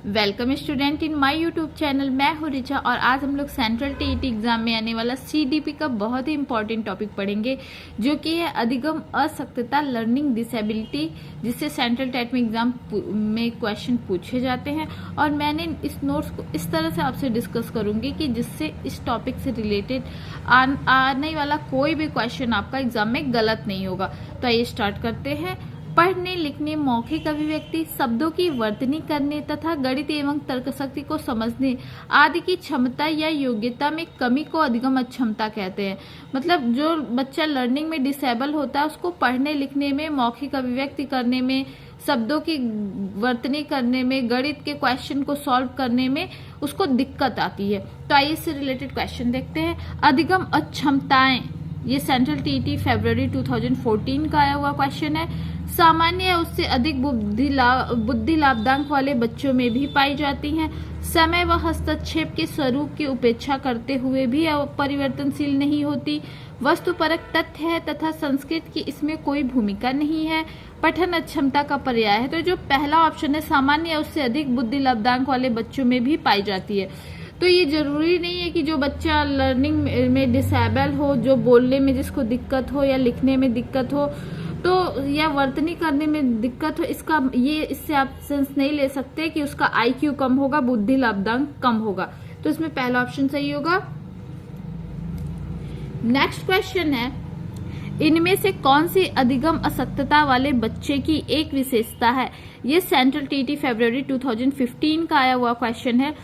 Welcome student in my YouTube channel. मैं हूँ रिचा और आज हम लोग सेंट्रल टीईटी एग्जाम में आने वाला सीडीपी का बहुत ही इंपॉर्टेंट टॉपिक पढ़ेंगे, जो कि है अधिगम असक्तता लर्निंग डिसेबिलिटी, जिससे सेंट्रल टेट में एग्जाम में क्वेश्चन पूछे जाते हैं। और मैंने इस नोट्स को इस तरह से आपसे डिस्कस करूंगी कि जिससे इस टॉपिक से रिलेटेड आने वाला कोई भी क्वेश्चन आपका एग्जाम में गलत नहीं होगा। तो आइए स्टार्ट करते हैं। पढ़ने लिखने, मौखिक अभिव्यक्ति, शब्दों की वर्तनी करने तथा गणित एवं तर्कशक्ति को समझने आदि की क्षमता या योग्यता में कमी को अधिगम अक्षमता कहते हैं। मतलब जो बच्चा लर्निंग में डिसेबल होता है उसको पढ़ने लिखने में, मौखिक अभिव्यक्ति करने में, शब्दों की वर्तनी करने में, गणित के क्वेश्चन को सॉल्व करने में उसको दिक्कत आती है। तो आइए इससे रिलेटेड क्वेश्चन देखते हैं। अधिगम अक्षमताएं, ये सेंट्रल टीईटी फरवरी 2014 का आया हुआ क्वेश्चन है। सामान्य या उससे अधिक बुद्धि लाभदायक वाले बच्चों में भी पाई जाती हैं। समय व हस्तक्षेप के स्वरूप की उपेक्षा करते हुए भी परिवर्तनशील नहीं होती। वस्तुपरक तथ्य है तथा संस्कृत की इसमें कोई भूमिका नहीं है। पठन अक्षमता का पर्याय है। तो जो पहला ऑप्शन है, सामान्य या उससे अधिक बुद्धि लाभदायक वाले बच्चों में भी पाई जाती है। तो ये जरूरी नहीं है कि जो बच्चा लर्निंग में डिसेबल हो, जो बोलने में जिसको दिक्कत हो या लिखने में दिक्कत हो, तो या वर्तनी करने में दिक्कत हो, इससे आप सेंस नहीं ले सकते कि उसका आईक्यू कम होगा, बुद्धि लाभदायक कम होगा। तो इसमें पहला ऑप्शन सही होगा। नेक्स्ट क्वेश्चन है, इनमें से कौन सी अधिगम असक्तता वाले बच्चे की एक विशेषता है? ये सेंट्रल टीईटी फरवरी 2015 का आया हुआ क्वेश्चन है।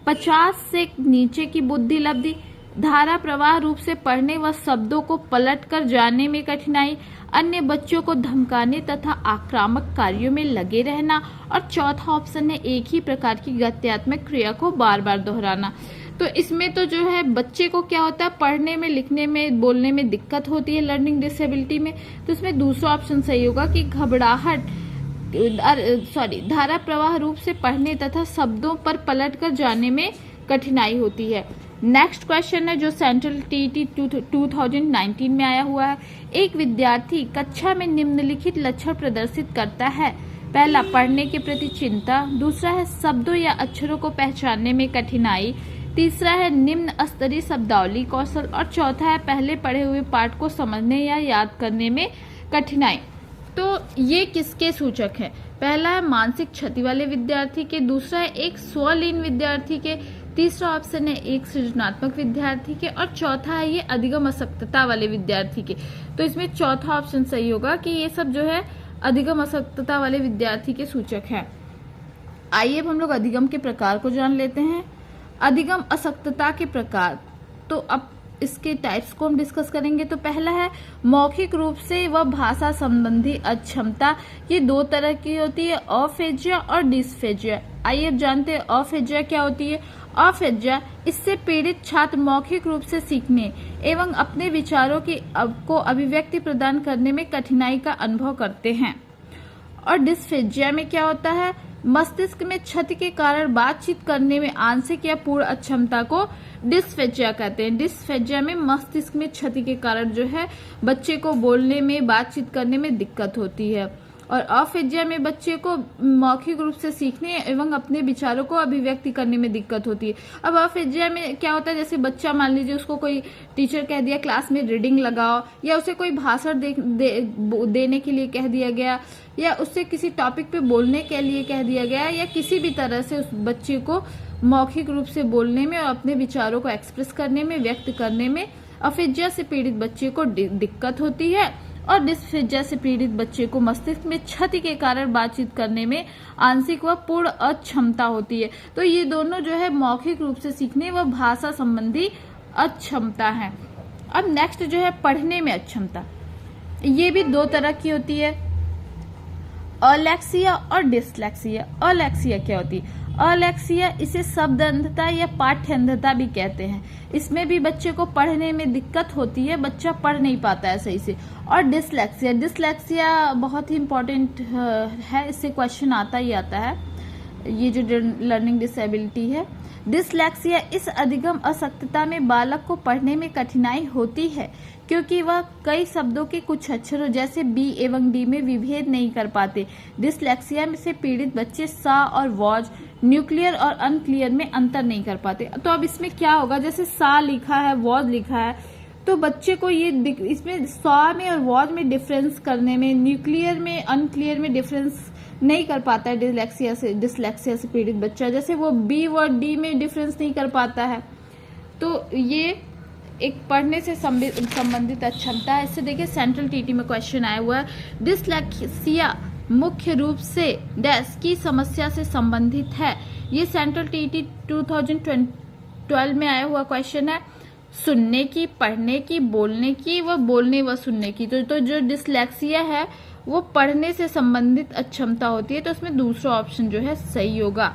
50 से नीचे की बुद्धि लब्धि, धारा प्रवाह रूप से पढ़ने व शब्दों को पलट कर जाने में कठिनाई, अन्य बच्चों को धमकाने तथा आक्रामक कार्यों में लगे रहना, और चौथा ऑप्शन है एक ही प्रकार की गत्यात्मक क्रिया को बार बार दोहराना। तो इसमें तो जो है बच्चे को क्या होता है, पढ़ने में, लिखने में, बोलने में दिक्कत होती है लर्निंग डिसेबिलिटी में। तो इसमें दूसरा ऑप्शन सही होगा कि धारा प्रवाह रूप से पढ़ने तथा शब्दों पर पलट कर जाने में कठिनाई होती है। नेक्स्ट क्वेश्चन है जो सेंट्रल टीईटी 2019 में आया हुआ है। एक विद्यार्थी कक्षा में निम्नलिखित लक्षण प्रदर्शित करता है। पहला, पढ़ने के प्रति चिंता। दूसरा है शब्दों या अक्षरों को पहचानने में कठिनाई। तीसरा है निम्न स्तरीय शब्दावली कौशल। और चौथा है पहले पढ़े हुए पाठ को समझने या याद करने में कठिनाई। तो ये किसके सूचक हैं? पहला है मानसिक क्षति वाले विद्यार्थी के, दूसरा है एक स्वलीन विद्यार्थी के, तीसरा ऑप्शन है एक सृजनात्मक विद्यार्थी के, और चौथा है ये अधिगम असक्तता वाले विद्यार्थी के। तो इसमें चौथा ऑप्शन सही होगा कि ये सब जो है अधिगम असक्तता वाले विद्यार्थी के सूचक हैं। आइए अब हम लोग अधिगम के प्रकार को जान लेते हैं। अधिगम असक्तता के प्रकार, तो अब इसके टाइप्स को हम डिस्कस करेंगे। तो पहला है मौखिक रूप से व भाषा संबंधी अक्षमता। ये दो तरह की होती है, अफेजिया और डिस्फेजिया। आइए अब जानते हैं अफेजिया क्या होती है। अफेजिया, इससे पीड़ित छात्र मौखिक रूप से सीखने एवं अपने विचारों को अभिव्यक्ति प्रदान करने में कठिनाई का अनुभव करते हैं। और डिस्फेजिया में क्या होता है, मस्तिष्क में क्षति के कारण बातचीत करने में आंशिक या पूर्ण अक्षमता को डिस्फेजिया कहते हैं। डिस्फेजिया में मस्तिष्क में क्षति के कारण जो है बच्चे को बोलने में, बातचीत करने में दिक्कत होती है। और अफेजिया में बच्चे को मौखिक रूप से सीखने एवं अपने विचारों को अभिव्यक्ति करने में दिक्कत होती है। अब अफेजिया में क्या होता है, जैसे बच्चा मान लीजिए उसको कोई टीचर कह दिया क्लास में रीडिंग लगाओ, या उसे कोई भाषण देने के लिए कह दिया गया, या उससे किसी टॉपिक पे बोलने के लिए कह दिया गया, या किसी भी तरह से उस बच्चे को मौखिक रूप से बोलने में और अपने विचारों को एक्सप्रेस करने में, व्यक्त करने में अफेजिया से पीड़ित बच्चे को दिक्कत होती है। और डिस्फेजिया से पीड़ित बच्चे को मस्तिष्क में क्षति के कारण बातचीत करने में आंशिक व पूर्ण अक्षमता होती है। तो ये दोनों जो है मौखिक रूप से सीखने व भाषा संबंधी अक्षमता है। अब नेक्स्ट जो है पढ़ने में अक्षमता, ये भी दो तरह की होती है, अलेक्सिया और डिसलेक्सिया। अलेक्सिया क्या होती है? अलेक्सिया, इसे शब्द अंधता या पाठ्य अंधता भी कहते हैं। इसमें भी बच्चे को पढ़ने में दिक्कत होती है, बच्चा पढ़ नहीं पाता है सही से। और डिसलेक्सिया, डिसलेक्सिया बहुत ही इम्पोर्टेंट है, इससे क्वेश्चन आता ही आता है। ये जो लर्निंग डिसेबिलिटी है, डिसलेक्सिया, इस अधिगम असक्तता में बालक को पढ़ने में कठिनाई होती है क्योंकि वह कई शब्दों के कुछ अक्षरों जैसे बी एवं डी में विभेद नहीं कर पाते। डिसलेक्सिया में से पीड़ित बच्चे स और वॉज, न्यूक्लियर और अनक्लियर में अंतर नहीं कर पाते। तो अब इसमें क्या होगा, जैसे सा लिखा है, वॉज लिखा है, तो बच्चे को ये इसमें सा में और वॉज में डिफरेंस करने में, न्यूक्लियर में अनक्लियर में डिफरेंस नहीं कर पाता है डिसलेक्सिया से पीड़ित बच्चा। जैसे वो बी व डी में डिफरेंस नहीं कर पाता है। तो ये एक पढ़ने से संबंधित अक्षमता है। इससे देखिए सेंट्रल टीटी में क्वेश्चन आया हुआ है, डिसलेक्सिया मुख्य रूप से डैश की समस्या से संबंधित है। ये सेंट्रल टीटी 2012 में आया हुआ क्वेश्चन है। सुनने की, पढ़ने की, बोलने की व बोलने व सुनने की। तो जो डिसलेक्सिया है वो पढ़ने से संबंधित अक्षमता होती है, तो उसमें दूसरा ऑप्शन जो है सही होगा।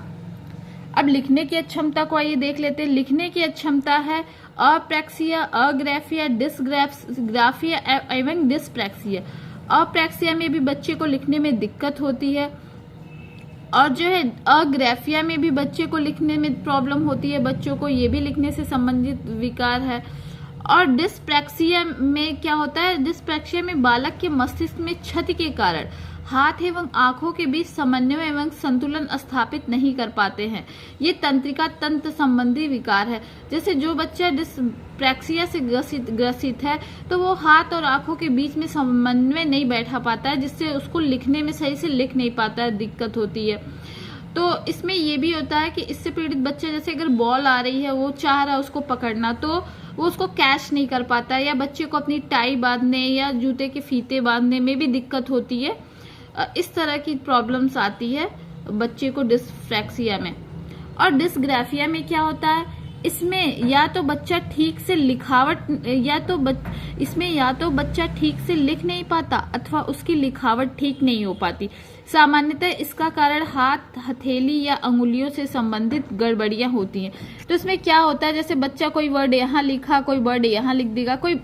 अब लिखने की अक्षमता को आइए देख लेते हैं। लिखने की अक्षमता है अप्रैक्सिया, अग्राफिया, डिसग्राफिया एवं डिसप्रैक्सिया। अप्रैक्सिया में भी बच्चे को लिखने में दिक्कत होती है, और जो है अग्राफिया में भी बच्चे को लिखने में प्रॉब्लम होती है बच्चों को, ये भी लिखने से संबंधित विकार है। और डिसप्रैक्सिया में क्या होता है, डिसप्रैक्सिया में बालक के मस्तिष्क में क्षति के कारण हाथ एवं आंखों के बीच समन्वय एवं संतुलन स्थापित नहीं कर पाते हैं। ये तंत्रिका तंत्र संबंधी विकार है। जैसे जो बच्चा डिसप्रैक्सिया से ग्रसित है तो वो हाथ और आंखों के बीच में समन्वय नहीं बैठा पाता है, जिससे उसको लिखने में सही से लिख नहीं पाता है, दिक्कत होती है। तो इसमें ये भी होता है कि इससे पीड़ित बच्चा, जैसे अगर बॉल आ रही है, वो चाह रहा है उसको पकड़ना, तो वो उसको कैच नहीं कर पाता है, या बच्चे को अपनी टाई बांधने या जूते के फीते बांधने में भी दिक्कत होती है। इस तरह की प्रॉब्लम्स आती है बच्चे को डिसप्रैक्सिया में। और डिसग्राफिया में क्या होता है, इसमें या तो बच्चा ठीक से बच्चा ठीक से लिख नहीं पाता अथवा उसकी लिखावट ठीक नहीं हो पाती। सामान्यतः इसका कारण हाथ, हथेली या अंगुलियों से संबंधित गड़बड़ियां होती हैं। तो इसमें क्या होता है, जैसे बच्चा कोई वर्ड यहाँ लिखा, कोई वर्ड यहाँ लिख देगा, कोई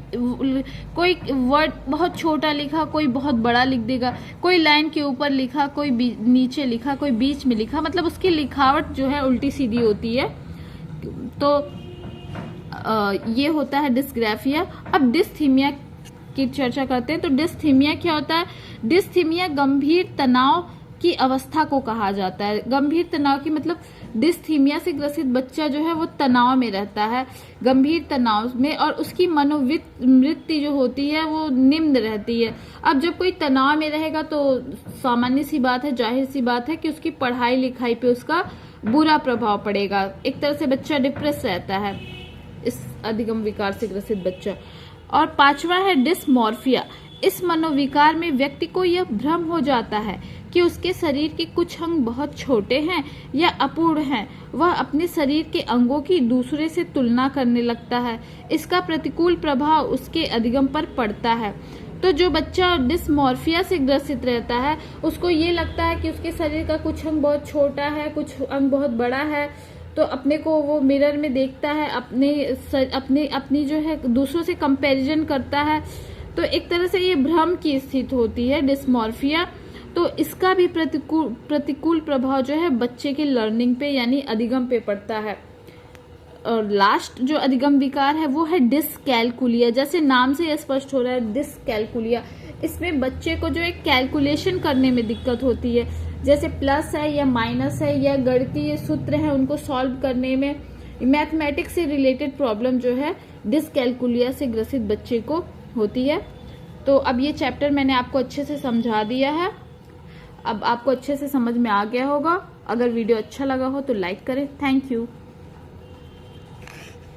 वर्ड बहुत छोटा लिखा, कोई बहुत बड़ा लिख देगा, कोई लाइन के ऊपर लिखा, कोई नीचे लिखा, कोई बीच में लिखा, मतलब उसकी लिखावट जो है उल्टी सीधी होती है। तो ये होता है डिसग्राफिया। अब डिस्थीमिया की चर्चा करते हैं। तो डिस्थीमिया क्या होता है, डिस्थीमिया गंभीर तनाव की अवस्था को कहा जाता है। गंभीर तनाव की मतलब डिस्थीमिया से ग्रसित बच्चा जो है वो तनाव में रहता है, गंभीर तनाव में, और उसकी मनोवृत्ति जो होती है वो निम्न रहती है। अब जब कोई तनाव में रहेगा तो सामान्य सी बात है, जाहिर सी बात है कि उसकी पढ़ाई लिखाई पे उसका बुरा प्रभाव पड़ेगा। एक तरह से बच्चा डिप्रेस रहता है, इस अधिगम विकार से ग्रसित बच्चा। और पांचवा है डिसमॉर्फिया। इस मनोविकार में व्यक्ति को यह भ्रम हो जाता है कि उसके शरीर के कुछ अंग बहुत छोटे हैं या अपूर्ण हैं। वह अपने शरीर के अंगों की दूसरे से तुलना करने लगता है। इसका प्रतिकूल प्रभाव उसके अधिगम पर पड़ता है। तो जो बच्चा डिसमॉर्फिया से ग्रसित रहता है उसको ये लगता है कि उसके शरीर का कुछ अंग बहुत छोटा है, कुछ अंग बहुत बड़ा है, तो अपने को वो मिरर में देखता है, अपनी जो है दूसरों से कंपैरिजन करता है। तो एक तरह से ये भ्रम की स्थिति होती है डिसमॉर्फिया। तो इसका भी प्रतिकूल प्रभाव जो है बच्चे के लर्निंग पे यानी अधिगम पे पड़ता है। और लास्ट जो अधिगम विकार है वो है डिसकैलकुलिया। जैसे नाम से यह स्पष्ट हो रहा है, डिसकैलकुलिया। इसमें बच्चे को जो है कैलकुलेशन करने में दिक्कत होती है, जैसे प्लस है या माइनस है या गणितीय सूत्र है उनको सॉल्व करने में, मैथमेटिक्स से रिलेटेड प्रॉब्लम जो है डिसकैलकुलिया से ग्रसित बच्चे को होती है। तो अब ये चैप्टर मैंने आपको अच्छे से समझा दिया है, अब आपको अच्छे से समझ में आ गया होगा। अगर वीडियो अच्छा लगा हो तो लाइक करें। Thank you.